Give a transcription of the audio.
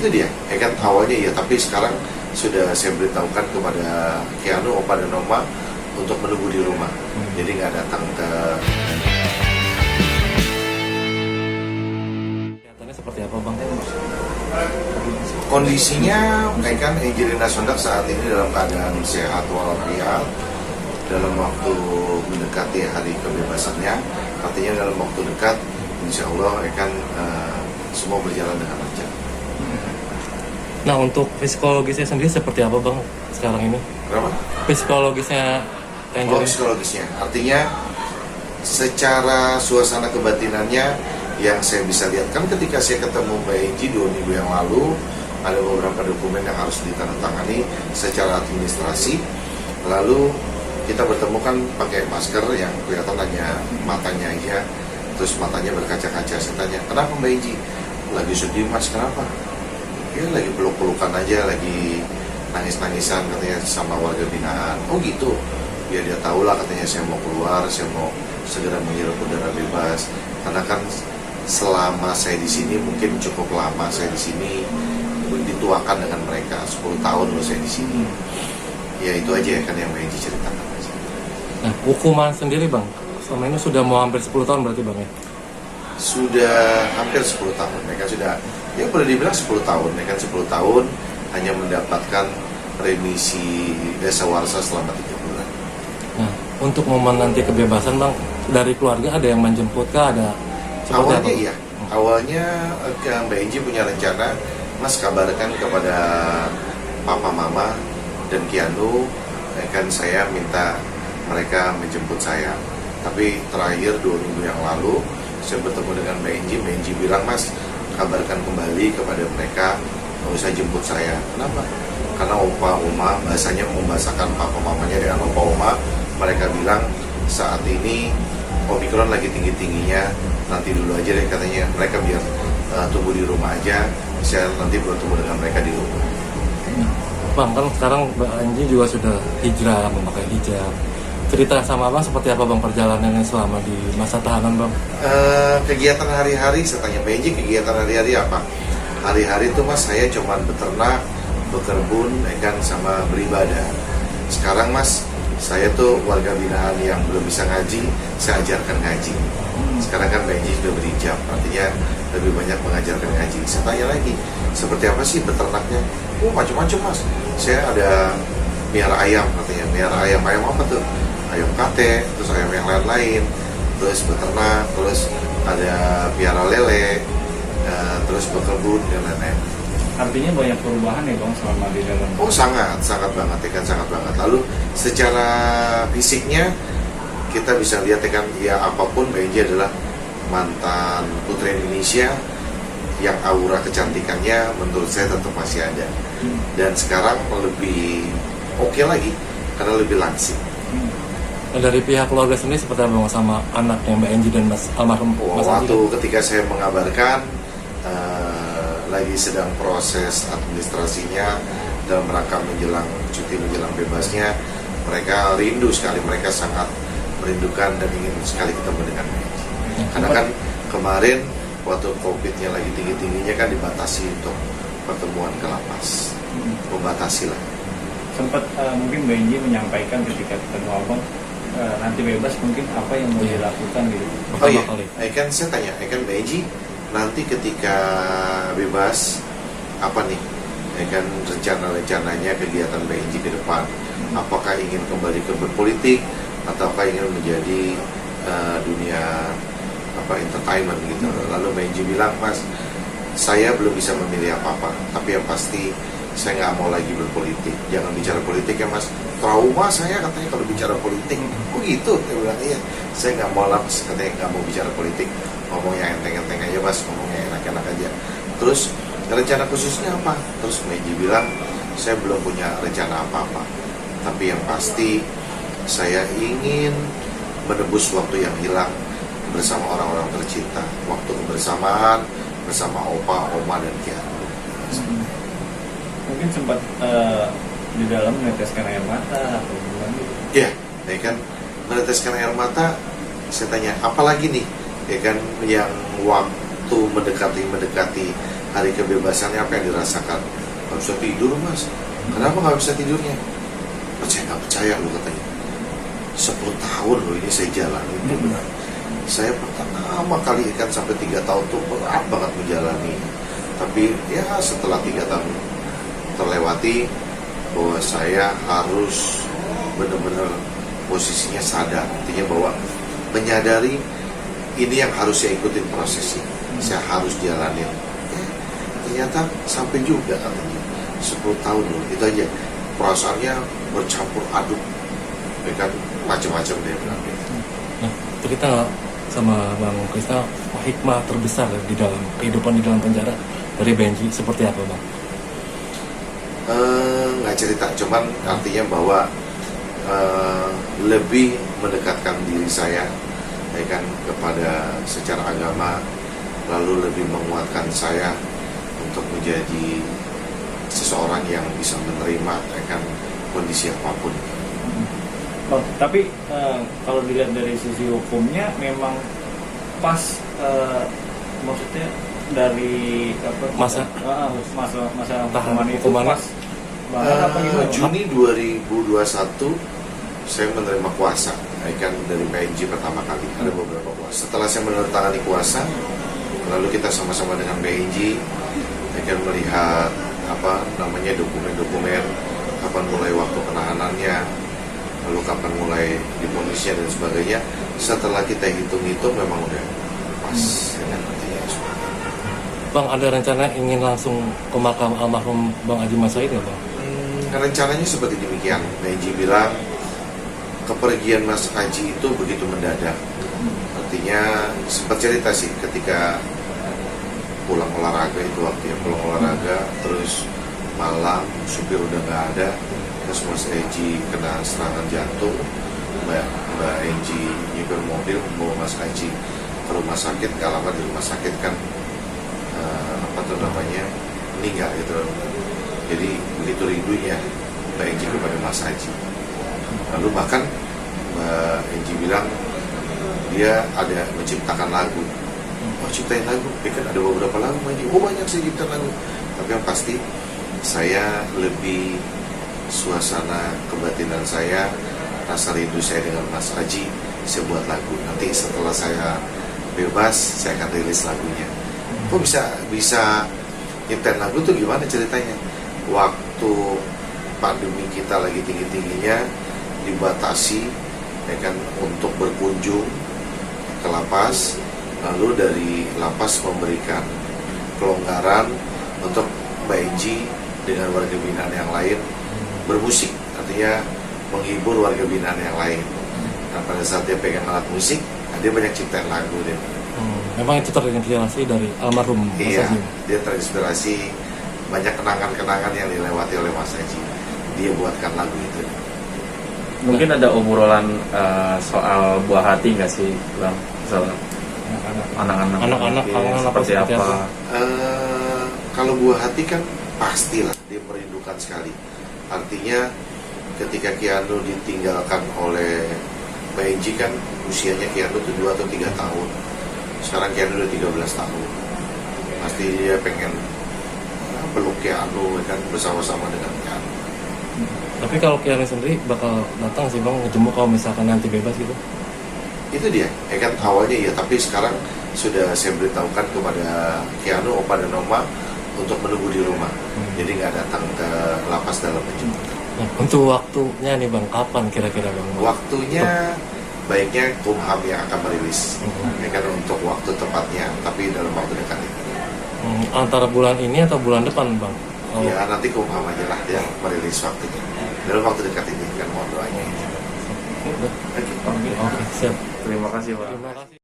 itu dia, ya kan awalnya ya, tapi sekarang sudah saya beritahukan kepada Keanu, Opa dan Oma untuk menunggu di rumah. Jadi nggak datang ke. Kelihatannya seperti apa Bang? Kondisinya, ya kan Angelina Sondak saat ini dalam keadaan sehat walafiat. Dalam waktu mendekati hari kebebasannya, artinya dalam waktu dekat, insya Allah akan semua berjalan dengan lancar. Nah, untuk psikologisnya sendiri seperti apa Bang sekarang ini? Kenapa? Psikologisnya Angelina? Psikologisnya, artinya secara suasana kebatinannya yang saya bisa lihat, kan ketika saya ketemu Mbak Enji 2 minggu yang lalu, ada beberapa dokumen yang harus ditandatangani secara administrasi, lalu kita bertemu kan pakai masker yang kelihatan hanya matanya aja, terus matanya berkaca-kaca. Saya tanya, kenapa Mbak Enji? Lagi sedih Mas, kenapa? Ya lagi peluk-pelukan aja, lagi nangis-nangisan katanya sama warga binaan. Oh gitu, ya dia tahu lah katanya saya mau keluar, saya mau segera menghirup udara bebas. Karena kan selama saya di sini, mungkin cukup lama saya di sini, dituakan dengan mereka 10 tahun loh saya di sini. Ya itu aja ya kan yang Mbak Enji ceritakan. Nah, hukuman sendiri Bang, selama ini sudah mau hampir 10 tahun berarti Bang ya? Sudah hampir 10 tahun, mereka sudah, ya boleh dibilang 10 tahun, mereka 10 tahun hanya mendapatkan remisi dasawarsa selama 3 bulan. Nah, untuk momen nanti kebebasan Bang, dari keluarga ada yang menjemput kah? Ada Awalnya iya, awalnya Mbak Enji punya rencana, Mas kabarkan kepada Papa Mama dan Keanu, kan saya minta mereka menjemput saya. Tapi terakhir 2 minggu yang lalu saya bertemu dengan Mbak Enji bilang, Mas kabarkan kembali kepada mereka, nggak usah jemput saya. Kenapa? Karena Opa Oma, bahasanya membahasakan Papa Mamanya dengan Opa Oma, mereka bilang saat ini Omikron lagi tinggi-tingginya, nanti dulu aja deh katanya, mereka biar tunggu di rumah aja, saya nanti bertemu dengan mereka di rumah. Bang, kan sekarang Mbak Enji juga sudah hijrah, memakai hijab. Cerita sama Bang seperti apa Bang perjalanannya selama di masa tahanan Bang? Kegiatan hari-hari, saya tanya Mbak Enji, kegiatan hari-hari apa? Hari-hari itu Mas, saya cuma beternak, berkebun, kan sama beribadah. Sekarang Mas, saya tuh warga binaan yang belum bisa ngaji, saya ajarkan ngaji. Sekarang kan Mbak Enji sudah berhijab, artinya lebih banyak mengajarkan ngaji. Saya tanya lagi, seperti apa sih beternaknya? Oh macam-macam Mas, saya ada miara ayam katanya. Miara ayam apa tuh? Ayam kate, terus ayam yang lain-lain, terus beternak, terus ada piara lele, terus berkebun dan lain-lain. Artinya banyak perubahan ya Bang selama di dalam. Oh sangat banget ya kan, sangat banget. Lalu secara fisiknya kita bisa lihat ya kan, ya apapun Mbak Enji adalah mantan putri Indonesia yang aura kecantikannya menurut saya tetap masih ada. Dan sekarang lebih oke lagi karena lebih langsing. Nah, dari pihak keluarga sendiri seperti apa Bang sama anaknya Mbak Enji dan Mas almarhum Mas Waktu Enji? ketika saya mengabarkan lagi sedang proses administrasinya dalam rangka menjelang cuti menjelang bebasnya, mereka rindu sekali, mereka sangat merindukan dan ingin sekali ketemu dengan Mbak Enji. Karena kan kemarin waktu COVID-nya lagi tinggi-tingginya kan dibatasi untuk pertemuan ke lapas, membatasi lah. Sempat mungkin Mbak Enji menyampaikan ketika ketemu Abang, nanti bebas mungkin apa yang mau dilakukan gitu. Oh iya, Kali. kan saya tanya, kan Mbak Enji nanti ketika bebas apa nih, kan rencana-rencananya kegiatan Mbak Enji ke depan, apakah ingin kembali ke berpolitik ataukah ingin menjadi dunia entertainment gitu. Lalu Mbak Enji bilang, Mas saya belum bisa memilih apa-apa, tapi yang pasti saya nggak mau lagi berpolitik. Jangan bicara politik ya Mas, trauma saya katanya kalau bicara politik. Oh gitu, dia bilang iya. Saya nggak mau lah, katanya nggak mau bicara politik, ngomongnya enteng-enteng aja Mas, ngomongnya enak-enak aja. Terus rencana khususnya apa? Terus Meji bilang, saya belum punya rencana apa-apa, tapi yang pasti saya ingin menebus waktu yang hilang bersama orang-orang tercinta, waktu kebersamaan bersama Opa, Oma, dan Keanu. Mungkin sempat di dalam meneteskan air mata atau gimana gitu. Ya kan, meneteskan air mata. Saya tanya, apalagi nih, ya kan, yang waktu mendekati hari kebebasannya apa yang dirasakan. Nggak bisa tidur mas. Kenapa nggak bisa tidurnya? Percaya nggak percaya lu katanya. 10 tahun loh ini saya jalani. Itu benar. Saya pertama kali ikan sampai 3 tahun tuh berat banget menjalani. Tapi ya setelah 3 tahun terlewati, bahwa saya harus benar-benar posisinya sadar, artinya bahwa menyadari ini yang harus saya ikutin prosesnya, saya harus jalanin. Ternyata sampai juga katanya 10 tahun loh, itu aja perasaannya bercampur aduk, ya kan macam-macam dia bilang gitu. Nah, cerita nggak sama Bang Krisna hikmah terbesar di dalam kehidupan di dalam penjara dari Benji seperti apa Bang? Nggak cerita, cuman artinya bahwa lebih mendekatkan diri saya, ya kan, kepada secara agama, lalu lebih menguatkan saya untuk menjadi seseorang yang bisa menerima, ya kan, kondisi apapun. Oh, tapi kalau dilihat dari sisi hukumnya memang pas, maksudnya dari apa Masa hukuman itu hukumannya. pas banget apa gimana? Juni 2021 saya menerima kuasa, ya kan, dari PNJ pertama kali. Ada beberapa kuasa. Setelah saya menandatangani kuasa, lalu kita sama-sama dengan PNJ, ya kan, melihat apa namanya dokumen-dokumen, kapan mulai waktu penahanannya, lalu kapan mulai diponisnya dan sebagainya. Setelah kita hitung-hitung memang udah pas dengan artinya. Bang, ada rencana ingin langsung ke makam almarhum Bang Haji Mas Said nggak Bang? Rencananya seperti demikian. PNJ bilang kepergian Mas Haji itu begitu mendadak. Artinya sempat cerita sih ketika pulang olahraga, itu waktu pulang olahraga, terus malam supir udah nggak ada, terus Mas Haji kena serangan jantung. Mbak Haji nyipir mobil membawa Mas Haji ke rumah sakit, gak lama di rumah sakit kan apa tuh namanya, meninggal gitu. Jadi begitu rindunya Mbak Haji kepada Mas Haji. Lalu bahkan Mbak Haji bilang dia ada menciptakan lagu. Oh, ciptain lagu, ya kan ada beberapa lagu Mbak Haji. Oh, banyak sih ciptain lagu. Tapi yang pasti saya lebih suasana kebatinan saya, rasa rindu saya dengan Mas Haji, saya buat lagu. Nanti setelah saya bebas, saya akan rilis lagunya. Kok bisa nyiptain lagu tuh gimana ceritanya? Waktu pandemi kita lagi tinggi-tingginya, dibatasi, ya kan, untuk berkunjung ke lapas, lalu dari lapas memberikan kelonggaran untuk BNJ dengan warga binaan yang lain bermusik, artinya menghibur warga binaan yang lain. Nah, pada saat dia pegang alat musik, dia banyak ciptain lagu deh. Memang itu terinspirasi dari almarhum Mas Iya, Haji. dia terinspirasi banyak kenangan-kenangan yang dilewati oleh Mas Haji. Dia buatkan lagu itu. Mungkin ada obrolan soal buah hati nggak sih Bang? Soal anak-anak seperti apa? Kalau buah hati kan pastilah dia merindukan sekali. Artinya ketika Keanu ditinggalkan oleh PNJ kan usianya Keanu itu 2 atau 3 tahun. Sekarang Keanu udah 13 tahun. Pasti dia pengen peluk Keanu, kan, bersama-sama dengan Keanu. Tapi kalau Keanu sendiri bakal datang sih Bang ngejemput kalau misalkan nanti bebas gitu? Itu dia, ya kan, awalnya ya, tapi sekarang sudah saya beritahukan kepada Keanu, Opa dan Oma untuk menunggu di rumah. Jadi nggak datang ke lapas dalam penjemputan. Nah, untuk waktunya nih Bang, kapan kira-kira Bang? Waktunya baiknya Kumham yang akan merilis, ya kan, untuk waktu tepatnya, tapi dalam waktu dekat ini. Antara bulan ini atau bulan depan Bang? Ya nanti Kumham aja lah yang merilis waktunya. Dalam waktu dekat ini kan, mohon doanya. Oke, siap. Terima kasih Bang. Terima kasih.